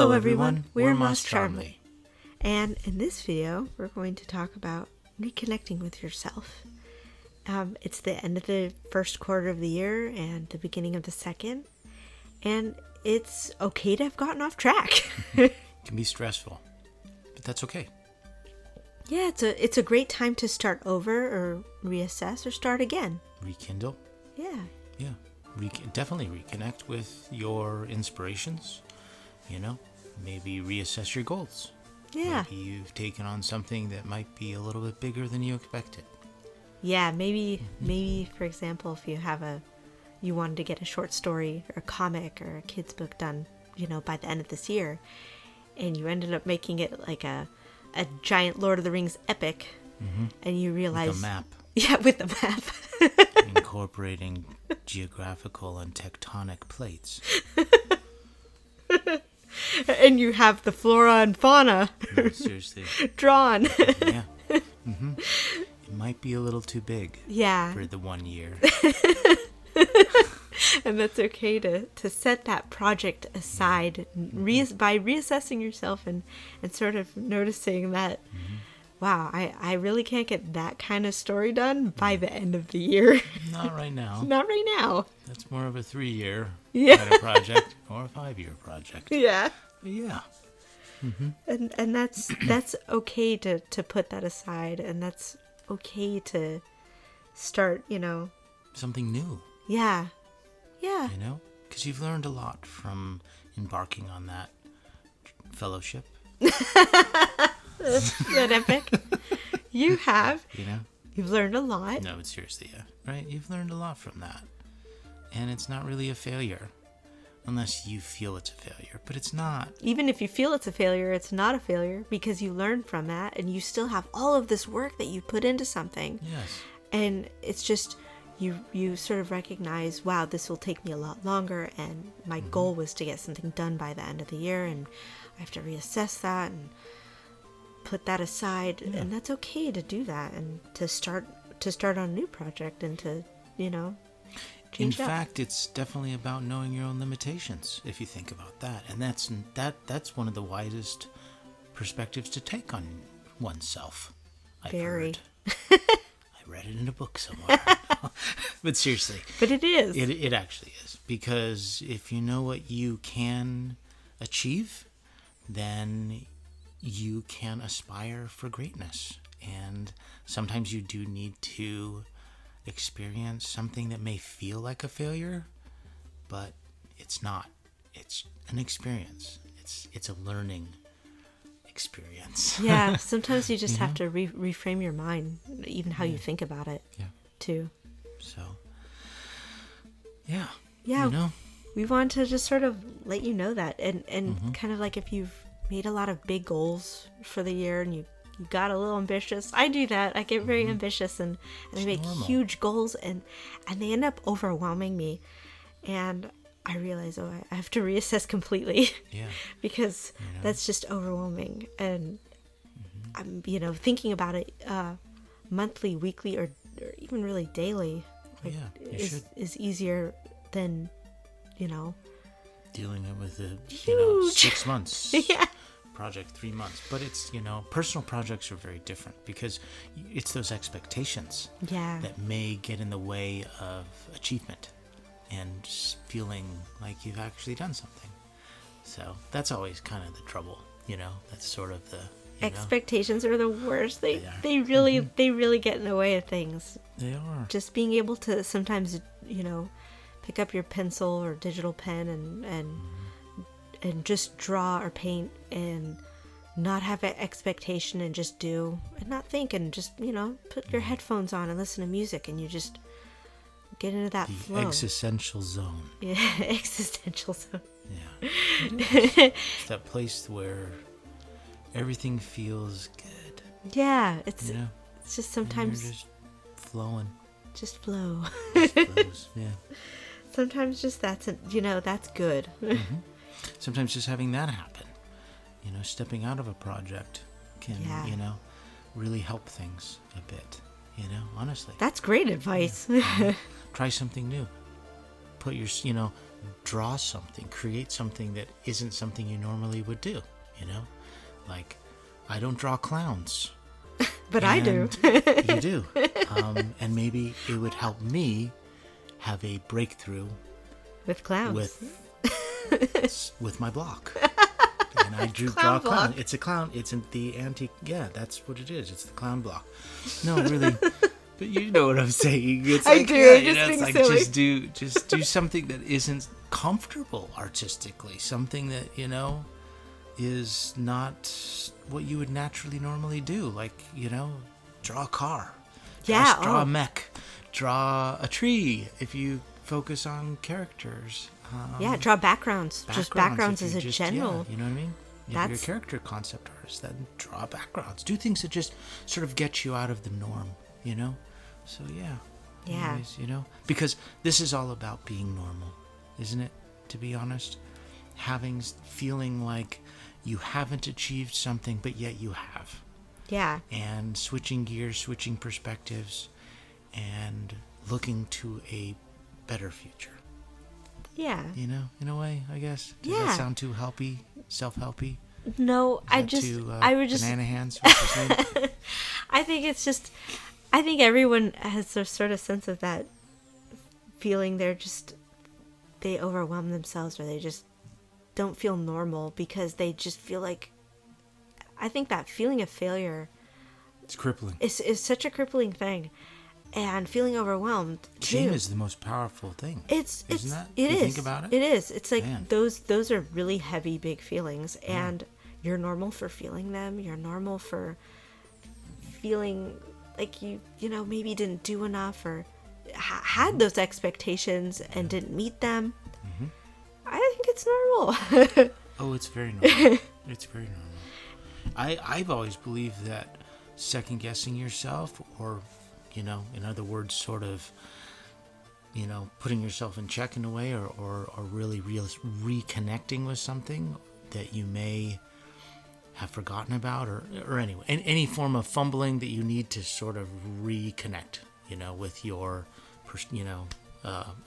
Hello everyone, we're MossCharmly. And in this video, we're going to talk about reconnecting with yourself. It's the end of the first quarter of the year and the beginning of the second. And it's okay to have gotten off track. It can be stressful, but that's okay. Yeah, it's a great time to start over or reassess or start again. Rekindle. Yeah. Yeah. Definitely reconnect with your inspirations. You know, maybe reassess your goals. Yeah. Maybe you've taken on something that might be a little bit bigger than you expected. Yeah, maybe for example, if you wanted to get a short story or a comic or a kid's book done, by the end of this year, and you ended up making it like a giant Lord of the Rings epic, and you realize... With a map. Yeah, with a map. Incorporating geographical and tectonic plates. And you have the flora and fauna No, seriously. drawn. Yeah. It might be a little too big for the 1 year. And that's okay to set that project aside by reassessing yourself and sort of noticing that, wow, I really can't get that kind of story done by the end of the year. Not right now. Not right now. That's more of a 3-year Yeah. kind of project or a 5-year project. Yeah. But yeah. And that's okay to put that aside, and that's okay to start, Something new. Yeah. Yeah. Because you've learned a lot from embarking on that fellowship. That epic. You have. You've learned a lot. No, but seriously, yeah. Right? You've learned a lot from that. And it's not really a failure. Unless you feel it's a failure. But it's not. Even if you feel it's a failure, it's not a failure because you learned from that and you still have all of this work that you put into something. Yes. And it's just, you sort of recognize, wow, this will take me a lot longer, and my goal was to get something done by the end of the year, and I have to reassess that and put that aside. Yeah. And that's okay to do that and to start on a new project and to, In change up. fact, it's definitely about knowing your own limitations, if you think about that. And that's one of the wisest perspectives to take on oneself. I've Very. heard. I read it in a book somewhere. But seriously. But it is. It actually is. Because if you know what you can achieve, then you can aspire for greatness. And sometimes you do need to experience something that may feel like a failure, but it's not. It's an experience. It's a learning experience. Yeah, sometimes you just have to reframe your mind, even how you think about it, too. So, yeah. Yeah, we want to just sort of let you know that, and kind of like if you've made a lot of big goals for the year and you got a little ambitious. I do that. I get very ambitious and I make huge goals and they end up overwhelming me. And I realize, I have to reassess completely. Yeah. Because that's just overwhelming. And I'm, thinking about it monthly, weekly, or even really daily is easier than, dealing with the, Huge. 6 months. Yeah. Project 3 months, but it's personal projects are very different because it's those expectations that may get in the way of achievement and feeling like you've actually done something. So that's always kind of the trouble, that's sort of the expectations are the worst. They are. they really get in the way of things. They are. Just being able to sometimes pick up your pencil or digital pen and just draw or paint and not have an expectation and just do and not think and just, put your headphones on and listen to music and you just get into that flow. The existential zone. Yeah, existential zone. Yeah. It's that place where everything feels good. Yeah, it's just sometimes... You're just flowing. Just flow. Just flows, yeah. Sometimes just that's good. Sometimes just having that happen, stepping out of a project can, really help things a bit, honestly. That's great advice. Try something new. Put your, draw something, create something that isn't something you normally would do, you know? Like, I don't draw clowns. But I do. You do. And maybe it would help me have a breakthrough With clowns. with my block. And I draw a clown. It's a clown. It's in the antique. Yeah, that's what it is. It's the clown block. No, really. But you know what I'm saying. It's I like, do. Yeah, I'm just being silly. just do something that isn't comfortable artistically. Something that, you know, is not what you would naturally normally do. Like, you know, draw a car. Yeah. Draw a mech. Draw a tree if you focus on characters. Yeah, draw backgrounds. Just backgrounds as a general. Yeah, you know what I mean? If you're a character concept artist, then draw backgrounds. Do things that just sort of get you out of the norm, you know? So, yeah. Yeah. Anyways, you know? Because this is all about being normal, isn't it? To be honest. Feeling like you haven't achieved something, but yet you have. Yeah. And switching gears, switching perspectives, and looking to a better future. Yeah. You know, in a way, I guess. Does Yeah. that sound too helpy? Self-helpy? No, I would just Banana hands? What's his name? I think everyone has a sort of sense of that feeling they overwhelm themselves, or they just don't feel normal because they just feel like, I think that feeling of failure It's crippling. is such a crippling thing. And feeling overwhelmed Shame too. is the most powerful thing. Isn't that? It is. Think about it. It is. It's like Man. those are really heavy, big feelings, and you're normal for feeling them. You're normal for feeling like you know, maybe didn't do enough, or had those expectations and didn't meet them. Mm-hmm. I think it's normal. Oh, it's very normal. It's very normal. I've always believed that second guessing yourself, or, you know, in other words, sort of, you know, putting yourself in check in a way, or really reconnecting with something that you may have forgotten about, or anyway, any form of fumbling that you need to sort of reconnect, you know, with your,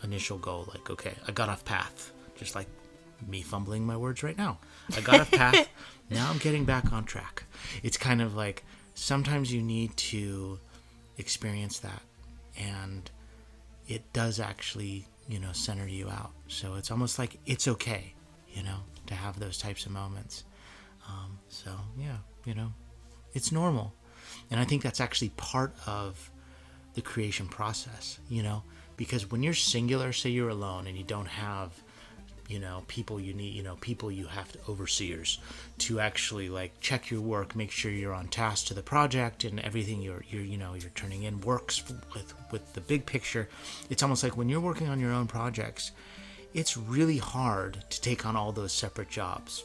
initial goal. Like, okay, I got off path, just like me fumbling my words right now. I got off path. Now I'm getting back on track. It's kind of like sometimes you need to experience that, and it does actually, you know, center you out. So it's almost like it's okay, you know, to have those types of moments. So yeah, you know, it's normal. And I think that's actually part of the creation process, you know, because when you're singular, say you're alone and you don't have, you know, people you need, you know, people you have to, overseers, to actually like check your work, make sure you're on task to the project, and everything you're turning in works with the big picture. It's almost like when you're working on your own projects, it's really hard to take on all those separate jobs.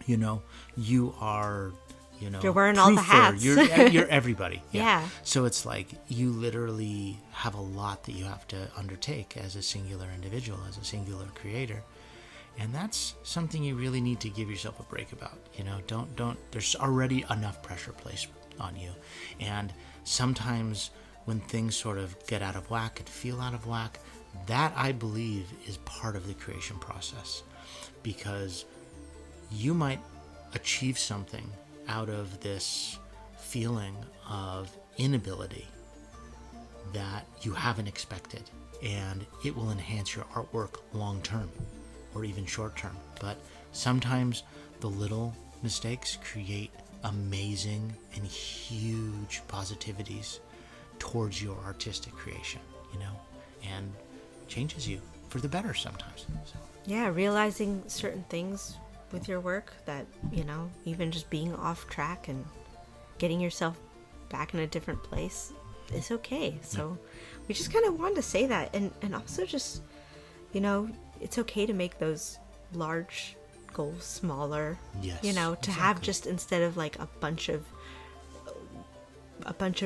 You know, you are, you know, you're wearing all the hats. You're everybody. Yeah. So it's like you literally have a lot that you have to undertake as a singular individual, as a singular creator. And that's something you really need to give yourself a break about. You know, don't, there's already enough pressure placed on you. And sometimes when things sort of get out of whack and feel out of whack, that I believe is part of the creation process. Because you might achieve something out of this feeling of inability that you haven't expected, and it will enhance your artwork long term or even short term. But sometimes the little mistakes create amazing and huge positivities towards your artistic creation, you know, and changes you for the better sometimes. So. Yeah, realizing certain things with your work, that, you know, even just being off track and getting yourself back in a different place is okay. So we just kind of wanted to say that, and also just, you know, it's okay to make those large goals smaller. Yes, you know, to exactly. have just, instead of like a bunch of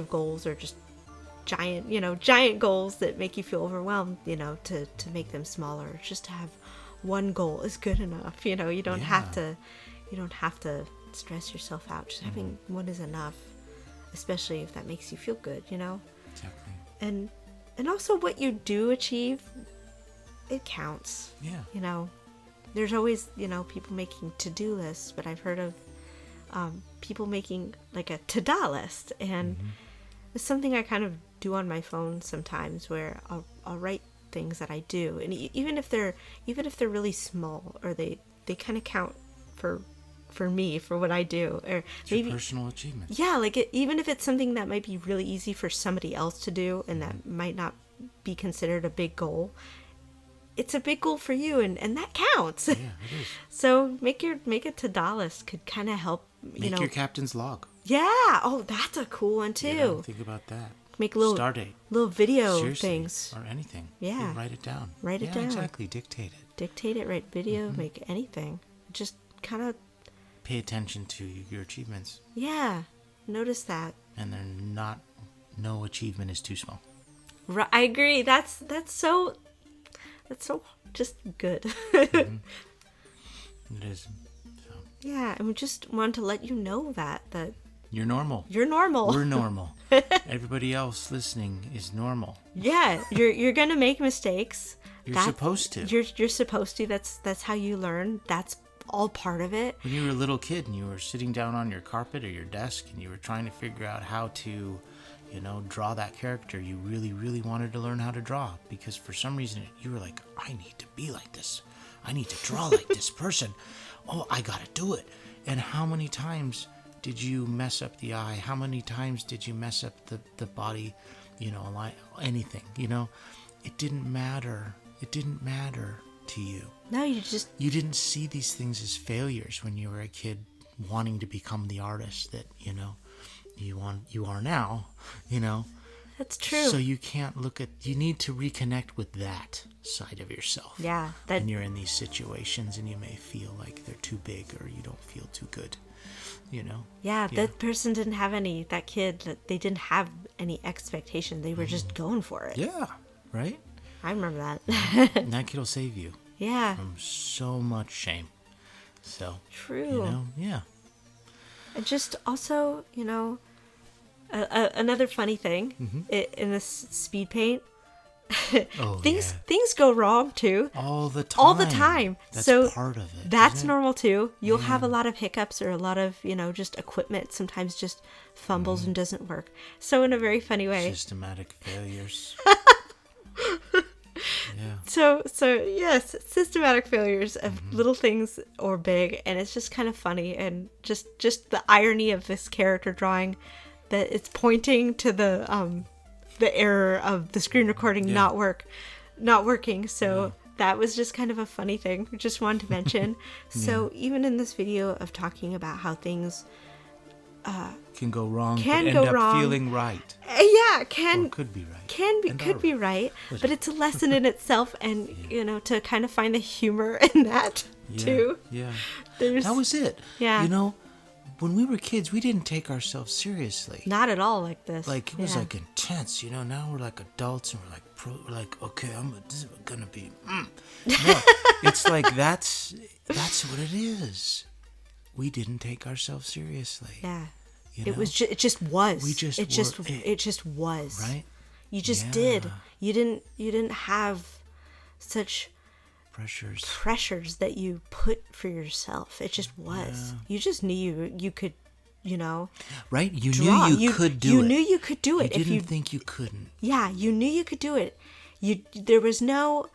goals, or just giant goals that make you feel overwhelmed, you know, to make them smaller. Just to have one goal is good enough. You know, you don't have to stress yourself out. Just having one is enough, especially if that makes you feel good, you know. Exactly. And also what you do achieve, it counts. Yeah. You know, there's always, people making to-do lists, but I've heard of people making like a to-do list, and it's something I kind of do on my phone sometimes, where I'll write things that I do, and even if they're really small, or they kind of count for me, for what I do, or It's maybe your personal achievements. yeah, like even if it's something that might be really easy for somebody else to do, and that might not be considered a big goal, it's a big goal for you, and that counts. Yeah, it is. So make a to-do list could kind of help, Make your captain's log. Yeah. Oh, that's a cool one too. Think about that. Make little Start date. little video Seriously, things. or anything. Yeah. Write it down. Write it down. Exactly. Dictate it. Dictate it, write video, make anything. Just kind of, Pay attention to your achievements, yeah, notice that. and no achievement is too small. Right, I agree. That's so just good. It is. So, Yeah, and we just want to let you know that you're normal. you're normal. We're normal. Everybody else listening is normal. Yeah, you're gonna make mistakes. You're supposed to. You're supposed to. That's how you learn. That's all part of it. When you were a little kid and you were sitting down on your carpet or your desk and you were trying to figure out how to, draw that character, you really, really wanted to learn how to draw, because for some reason you were like, I need to be like this. I need to draw like this person. Oh, I gotta do it. And how many times did you mess up the eye? How many times did you mess up the body? Anything, It didn't matter. It didn't matter to you. No, You didn't see these things as failures when you were a kid wanting to become the artist that, you are now, that's true. So you can't you need to reconnect with that side of yourself. Yeah, when you're in these situations and you may feel like they're too big or you don't feel too good, Yeah, that person didn't have that kid, that they didn't have any expectation. They were just going for it. Yeah, right? I remember that. And that kid will save you Yeah. from so much shame. So, True. yeah. And just also, another funny thing in this speed paint, Oh, things go wrong too. All the time. That's so part of it. That's isn't it? normal too. You'll have a lot of hiccups, or a lot of, just equipment sometimes just fumbles and doesn't work. So in a very funny way. Systematic failures. Yeah. So yes, systematic failures of little things or big, and it's just kind of funny, and just the irony of this character drawing, that it's pointing to the error of the screen recording not working. So that was just kind of a funny thing. We just wanted to mention. So even in this video of talking about how things can go wrong, can but go end up wrong. feeling right. Yeah, Or could be right. could be right, Was but it? it's a lesson in itself, and to kind of find the humor in that too. Yeah. There's That was it. Yeah. When we were kids, we didn't take ourselves seriously. not at all like this. Like, it was Yeah. like intense, Now we're like adults and we're like, okay, this is gonna be. No, it's like that's what it is. We didn't take ourselves seriously. Yeah. You It know? was it just was. We just it just were- it just was. Right? You just Yeah. did. You didn't have such pressures that you put for yourself. It just was. You just knew you could, Right? You draw. knew you could do it. You knew you could do it. You if didn't think you couldn't. Yeah, you knew you could do it. There was no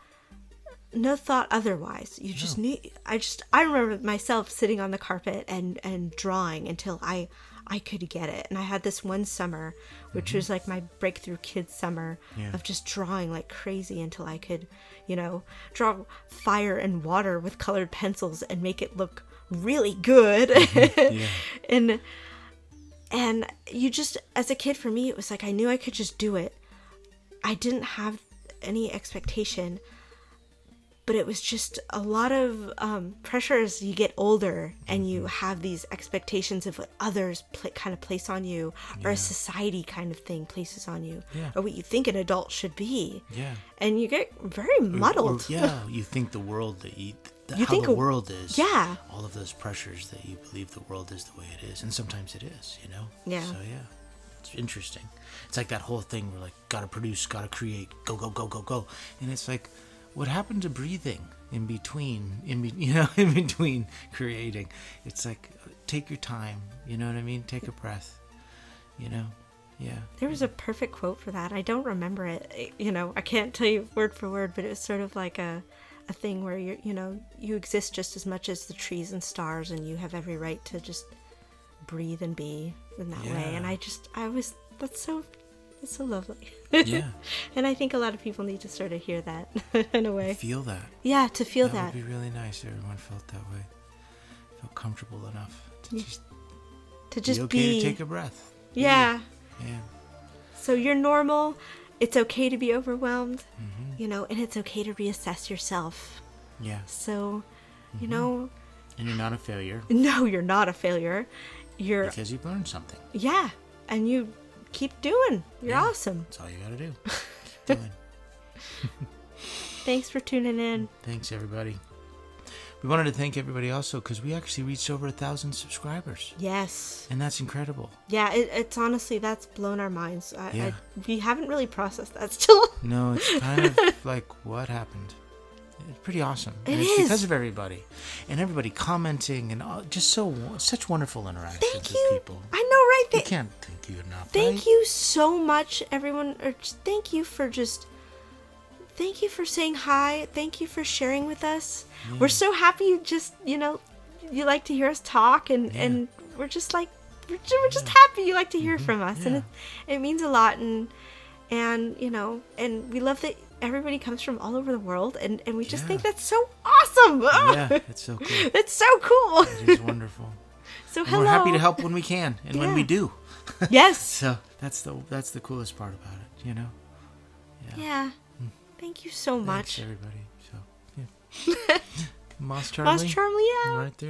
thought otherwise. You just knew. I remember myself sitting on the carpet and drawing until I could get it. And I had this one summer, which was like my breakthrough kid summer of just drawing like crazy until I could, draw fire and water with colored pencils and make it look really good. And you just, as a kid, for me, it was like I knew I could just do it. I didn't have any expectation, but it was just a lot of pressure as you get older and you have these expectations of what others kind of place on you, or a society kind of thing places on you, or what you think an adult should be. Yeah. And you get very muddled. You think the world You think the world is. Yeah. All of those pressures that you believe the world is the way it is, and sometimes it is. Yeah. So it's interesting. It's like that whole thing where like gotta produce, gotta create, go go go go go, and it's like, what happened to breathing in between, in between creating? It's like, take your time, you know what I mean? Take a breath, Yeah. There was a perfect quote for that. I don't remember it. I can't tell you word for word, but it was sort of like a thing where you exist just as much as the trees and stars, and you have every right to just breathe and be in that way. And that's so lovely. Yeah. And I think a lot of people need to sort of hear that in a way. Feel that. Yeah, to feel That that. would be really nice if everyone felt that way. Felt comfortable enough to just be okay to take a breath. Yeah. Yeah. So you're normal. It's okay to be overwhelmed, and it's okay to reassess yourself. Yeah. So, And you're not a failure. No, you're not a failure. You're Because you've learned something. Yeah, and you keep doing. You're awesome. That's all you gotta do. Keep doing. Thanks for tuning in. Thanks, everybody. We wanted to thank everybody also because we actually reached over 1,000 subscribers. Yes. And that's incredible. Yeah, it's honestly, that's blown our minds. We haven't really processed that still. No, it's kind of like, what happened? It's pretty awesome. And it's because of everybody. And everybody commenting and just such wonderful interactions Thank with you. people. I know, right? You can't thank you enough. Thank you so much, everyone. Thank you for saying hi. Thank you for sharing with us. Yeah. We're so happy you like to hear us talk, and we're just like, we're just happy you like to hear from us. And it means a lot. And we love that everybody comes from all over the world, and we just think that's so awesome. Yeah, it's so cool. It's so cool. It is wonderful. So and we're happy to help when we can and when we do. Yes. So that's the coolest part about it, Yeah. Thank you so much. Thanks, everybody. So, yeah. MossCharmly. MossCharmly, yeah. Right there.